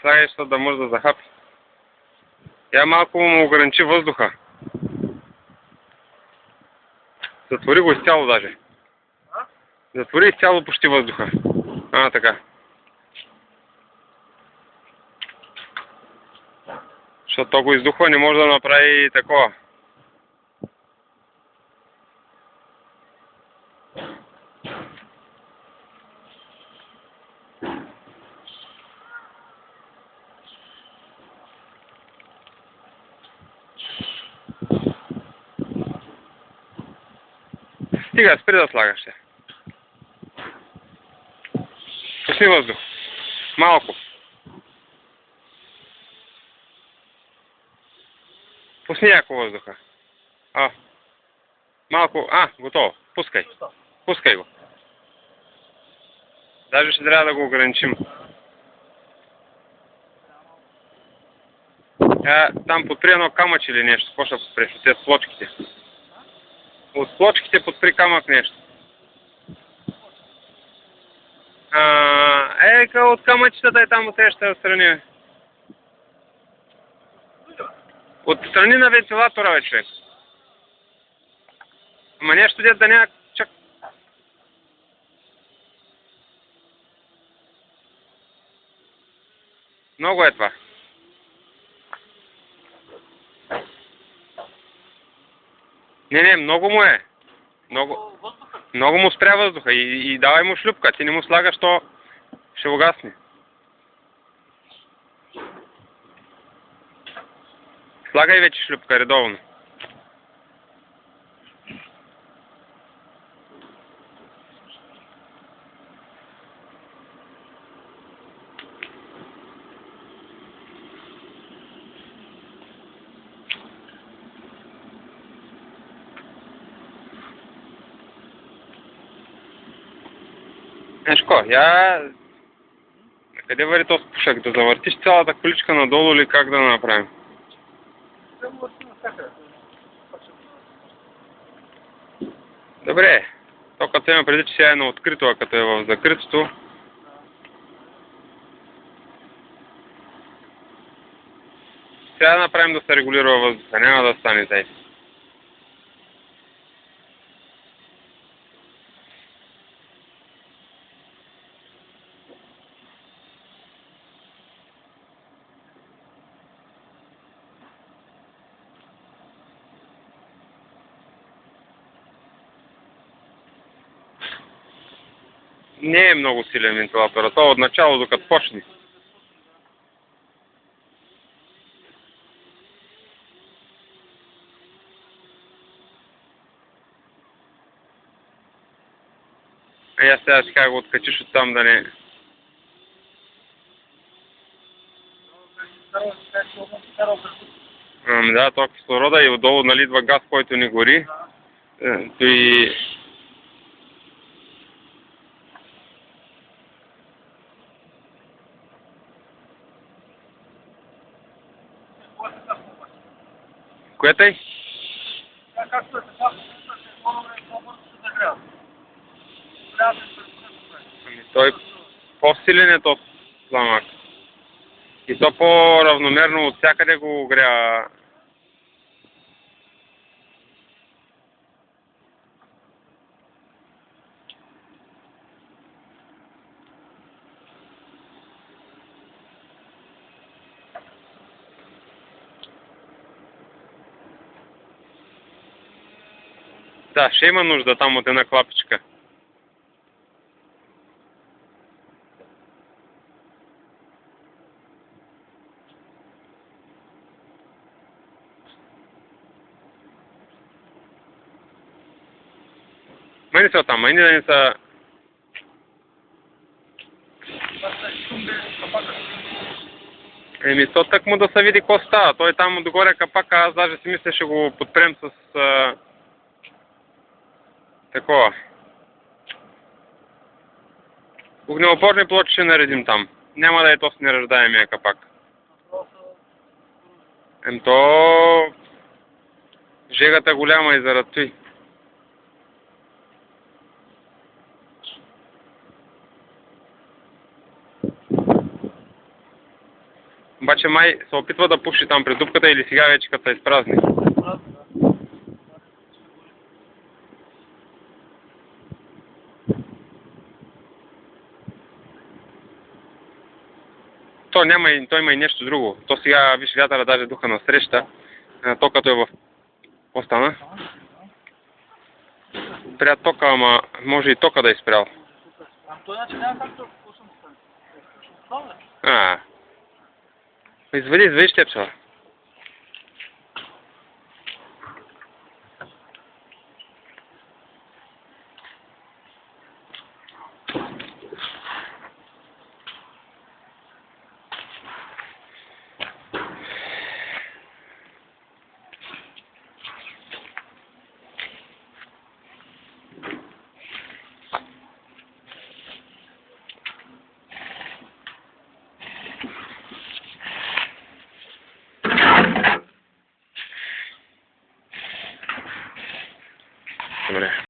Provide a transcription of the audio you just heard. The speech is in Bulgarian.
Слагай, защото да може да захапи. Я малко му ограничи въздуха. Затвори го изцяло даже. Затвори изцяло почти въздуха. Така. Защото то го издухва, не може да направи такова. Стига, спри да слагаш се. Пусни въздух. Малко. Пусни яко въздуха. Малко. Готово. Пускай. Пускай го. Даже ще трябва да го ограничим. Там подпри едно камъч или нещо. Какво ще подпреш? От тези плочките. От плочките подпри камък нещо. От камъчетата е там отсреща страни. От страни на вентилатора, бе, човек. Ама нещо дет да няма чак. Много е това. Не, много му е. Много му спря въздуха и давай му шлюпка. Ти не му слагаш, то ще угасне. Слагай вече шлюпка редовно. Ешко, къде вари този пушак? Да завъртиш цялата количка надолу или как да направим? Добре. То като има преди, че сега е на открито, а като е в закритото. Сега да направим да се регулира въздуха. Няма да стане тъй. Не е много силен вентилатор, то от начало докато почне. Аз сега си как го откачиш от там да не... Да, то кислорода и отдолу налидва газ, който не гори. И... Кое тъй? Той по-силен е този пламък. И то по-равномерно от всякъде го огрява. Да, ще има нужда там от една клапичка. Мани са там, мани да не са... То так му да се види какво става. Той там догоре капака, аз даже си мисля ще го подпрем с... такова. Огнеопорни плочи ще наредим там. Няма да е то с нераждаемия капак. То... жегата голяма и заради той. Обаче май се опитва да пуши там при дупката или сега вече като се изпразни. Той има и нещо друго. То сега, виж, вятъра даже духа на среща. То като е в... Какво стана? Спря тока, ама може и тока да е спрял. Той значи няма как да пуснем. Извади щепчела.